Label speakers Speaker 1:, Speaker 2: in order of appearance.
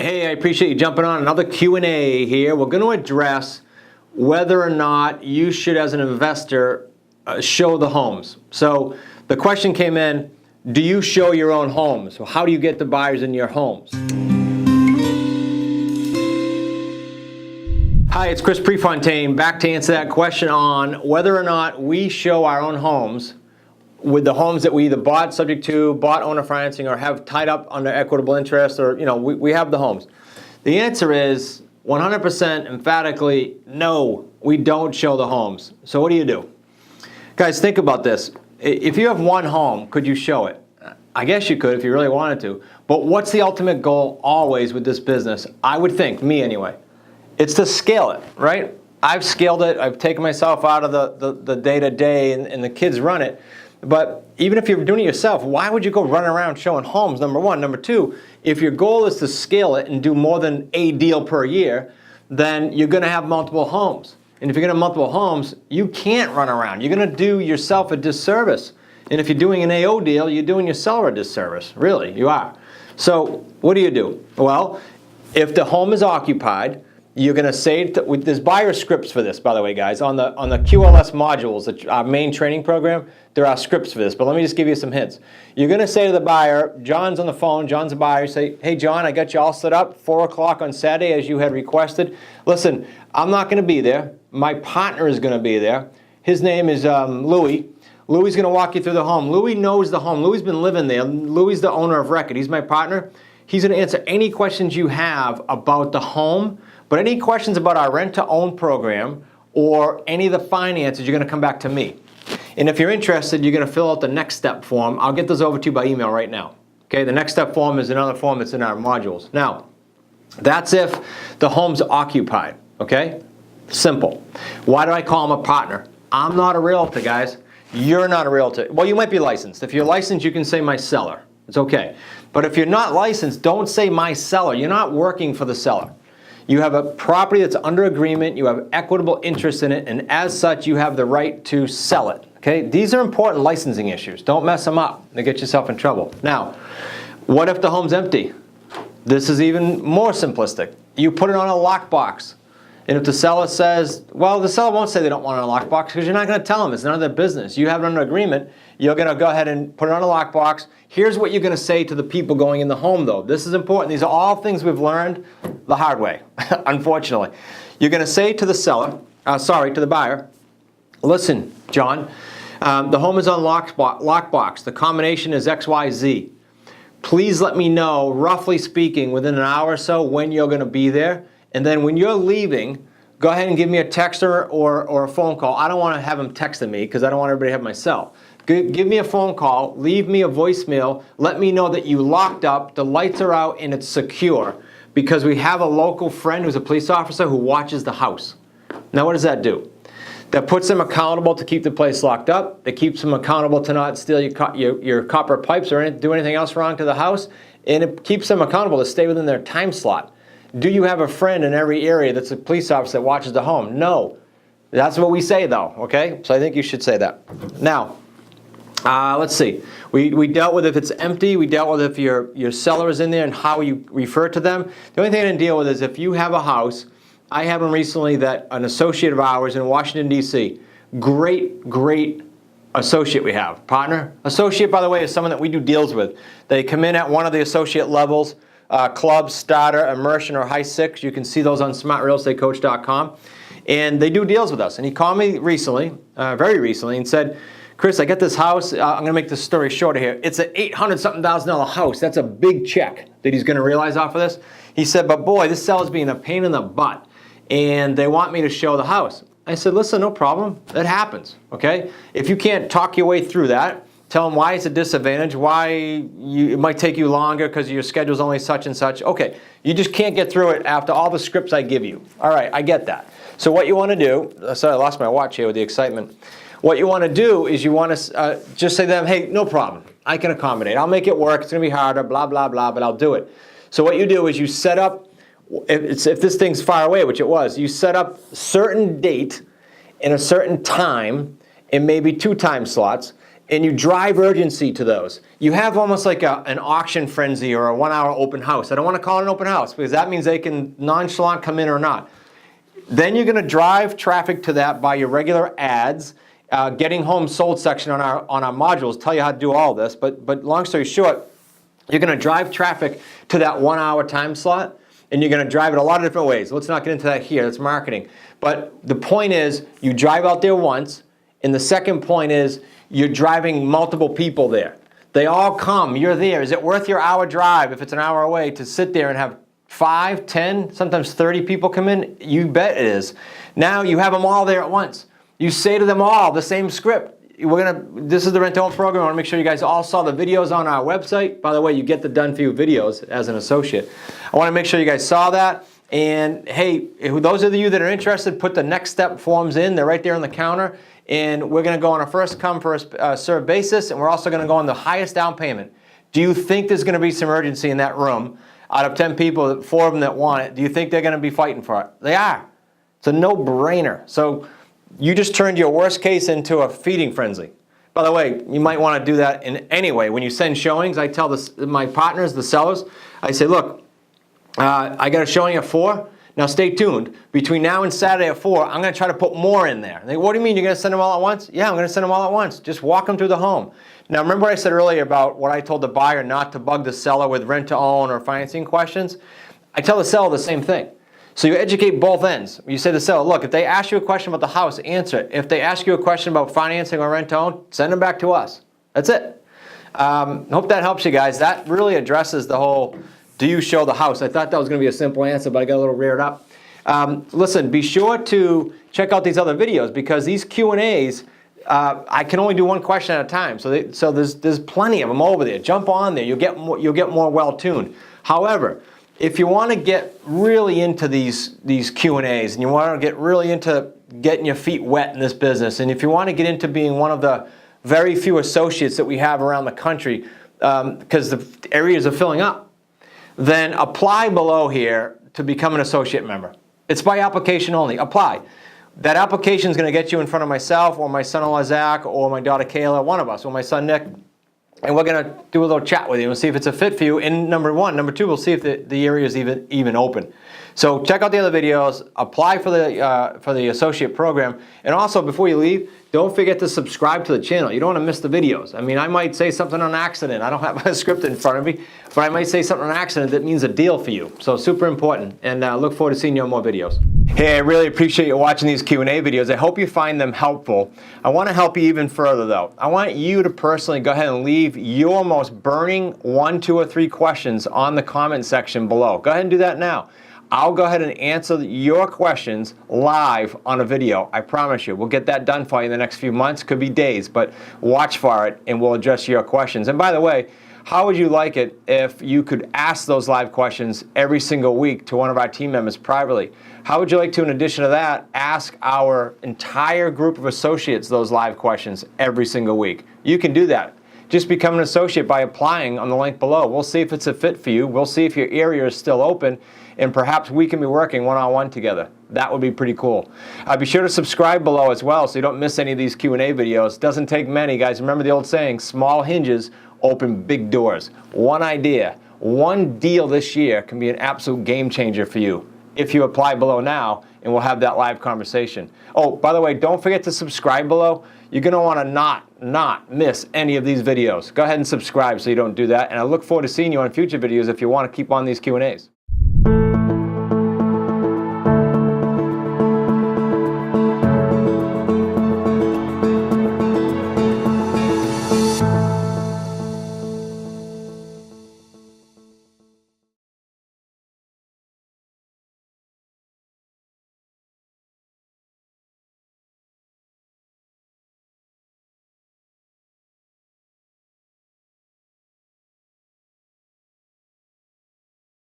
Speaker 1: Hey, I appreciate you jumping on another Q&A here. We're going to address whether or not you should, as an investor, show the homes. So the question came in, do you show your own homes? So how do you get the buyers in your homes? Hi, it's Chris Prefontaine, back to answer that question on whether or not we show our own homes with the homes that we either bought subject to, bought owner financing, or have tied up under equitable interest, or we have the homes. The answer is 100% emphatically no, we don't show the homes. So what do you do? Guys, think about this. If you have one home, could you show it? I guess you could if you really wanted to. But what's the ultimate goal always with this business? I would think, me anyway, it's to scale it, right? I've scaled it. I've taken myself out of the day-to-day, and the kids run it. But even if you're doing it yourself, why would you go running around showing homes, number one? Number two, if your goal is to scale it and do more than a deal per year, then you're going to have multiple homes. And if you're going to have multiple homes, you can't run around. You're going to do yourself a disservice. And if you're doing an AO deal, you're doing your seller a disservice. Really, you are. So what do? Well, if the home is occupied, you're going to say, there's buyer scripts for this, by the way, guys. On the QLS modules, our main training program, there are scripts for this. But let me just give you some hints. You're going to say to the buyer, John's on the phone, John's a buyer, you say, hey, John, I got you all set up, 4 o'clock on Saturday as you had requested. Listen, I'm not going to be there. My partner is going to be there. His name is Louie. Louie's going to walk you through the home. Louie knows the home. Louie's been living there. Louie's the owner of record. He's my partner. He's going to answer any questions you have about the home. But any questions about our rent-to-own program or any of the finances, you're going to come back to me. And if you're interested, you're going to fill out the next step form. I'll get those over to you by email right now. Okay, the next step form is another form that's in our modules. Now, that's if the home's occupied, okay? Simple. Why do I call him a partner? I'm not a realtor, guys. You're not a realtor. Well, you might be licensed. If you're licensed, you can say my seller. It's okay. But if you're not licensed, don't say my seller. You're not working for the seller. You have a property that's under agreement, you have equitable interest in it, and as such, you have the right to sell it. Okay? These are important licensing issues. Don't mess them up. They get yourself in trouble. Now, what if the home's empty? This is even more simplistic. You put it on a lockbox. And if the seller says, well, the seller won't say they don't want it on a lockbox because you're not going to tell them. It's none of their business. You have it under agreement. You're going to go ahead and put it on a lockbox. Here's what you're going to say to the people going in the home, though. This is important. These are all things we've learned the hard way, unfortunately. You're going to say to the seller, to the buyer, listen, John, the home is on lockbox. The combination is XYZ. Please let me know, roughly speaking, within an hour or so when you're going to be there. And then when you're leaving, go ahead and give me a text or a phone call. I don't want to have them texting me because I don't want everybody to have my cell. Give me a phone call, leave me a voicemail, let me know that you locked up, the lights are out, and it's secure because we have a local friend who's a police officer who watches the house. Now what does that do? That puts them accountable to keep the place locked up. That keeps them accountable to not steal your copper pipes or do anything else wrong to the house. And it keeps them accountable to stay within their time slot. Do you have a friend in every area that's a police officer that watches the home? No. That's what we say, though, okay? So I think you should say that. Now, let's see. We dealt with if it's empty. We dealt with if your seller is in there and how you refer to them. The only thing I didn't deal with is if you have a house. I have one recently that an associate of ours in Washington, D.C., great associate we have. Partner? Associate, by the way, is someone that we do deals with. They come in at one of the associate levels. Club, starter, immersion, or high six. You can see those on smartrealestatecoach.com. And they do deals with us. And he called me recently, very recently, and said, Chris, I got this house. I'm going to make this story shorter here. It's an $800-something thousand house. That's a big check that he's going to realize off of this. He said, but boy, this seller's being a pain in the butt. And they want me to show the house. I said, listen, no problem. That happens, okay? If you can't talk your way through that, tell them why it's a disadvantage, why it might take you longer because your schedule's only such and such. Okay, you just can't get through it after all the scripts I give you. All right, I get that. So what you want to do, sorry, I lost my watch here with the excitement. What you want to do is you want to just say to them, hey, no problem. I can accommodate. I'll make it work. It's going to be harder, blah, blah, blah, but I'll do it. So what you do is you set up, if this thing's far away, which it was, you set up a certain date and a certain time and maybe 2 time slots. and you drive urgency to those. You have almost like an auction frenzy or a 1 hour open house. I don't want to call it an open house because that means they can nonchalant come in or not. Then you're going to drive traffic to that by your regular ads, getting home sold section on our modules, tell you how to do all this. But long story short, you're going to drive traffic to that 1 hour time slot, and you're going to drive it a lot of different ways. Let's not get into that here. That's marketing. But the point is, you drive out there once, and the second point is you're driving multiple people there. They all come. You're there. Is it worth your hour drive, if it's an hour away, to sit there and have 5, 10, sometimes 30 people come in? You bet it is. Now you have them all there at once. You say to them all the same script. This is the rent-to-own program. I want to make sure you guys all saw the videos on our website. By the way, you get the done for you videos as an associate. I want to make sure you guys saw that. And hey, those of you that are interested, put the next step forms in. They're right there on the counter. And we're going to go on a first come, first serve basis. And we're also going to go on the highest down payment. Do you think there's going to be some urgency in that room? Out of 10 people, 4 of them that want it, do you think they're going to be fighting for it? They are. It's a no-brainer. So you just turned your worst case into a feeding frenzy. By the way, you might want to do that in any way. When you send showings, I tell my partners, the sellers, I say, look, I got a showing at 4. Now stay tuned. Between now and Saturday at 4, I'm going to try to put more in there. They go, what do you mean, you're going to send them all at once? Yeah, I'm going to send them all at once. Just walk them through the home. Now remember what I said earlier about what I told the buyer not to bug the seller with rent-to-own or financing questions? I tell the seller the same thing. So you educate both ends. You say to the seller, look, if they ask you a question about the house, answer it. If they ask you a question about financing or rent-to-own, send them back to us. That's it. Hope that helps you guys. That really addresses the whole, do you show the house? I thought that was going to be a simple answer, but I got a little reared up. Listen, be sure to check out these other videos because these Q&As, I can only do one question at a time. So there's plenty of them over there. Jump on there. You'll get more well-tuned. However, if you want to get really into these Q&As and you want to get really into getting your feet wet in this business, and if you want to get into being one of the very few associates that we have around the country, because the areas are filling up, then apply below here to become an associate member. It's by application only. Apply. That application is going to get you in front of myself or my son-in-law Zach or my daughter Kayla, one of us, or my son Nick. And we're going to do a little chat with you and see if it's a fit for you. And number one. Number two, we'll see if the area is even open. So check out the other videos. Apply for the associate program. And also, before you leave, don't forget to subscribe to the channel. You don't want to miss the videos. I mean, I might say something on accident. I don't have a script in front of me. But I might say something on accident that means a deal for you. So super important. And look forward to seeing you on more videos. Hey, I really appreciate you watching these Q&A videos. I hope you find them helpful. I want to help you even further, though. I want you to personally go ahead and leave your most burning 1, 2, or 3 questions on the comment section below. Go ahead and do that now. I'll go ahead and answer your questions live on a video. I promise you. We'll get that done for you in the next few months. Could be days, but watch for it and we'll address your questions. And by the way, how would you like it if you could ask those live questions every single week to one of our team members privately? How would you like to, in addition to that, ask our entire group of associates those live questions every single week? You can do that. Just become an associate by applying on the link below. We'll see if it's a fit for you. We'll see if your area is still open, and perhaps we can be working one-on-one together. That would be pretty cool. Be sure to subscribe below as well so you don't miss any of these Q&A videos. Doesn't take many, guys. Remember the old saying, small hinges open big doors. One idea, one deal this year can be an absolute game changer for you if you apply below now, and we'll have that live conversation. Oh, by the way, don't forget to subscribe below. You're going to want to not miss any of these videos. Go ahead and subscribe so you don't do that, and I look forward to seeing you on future videos if you want to keep on these Q&As.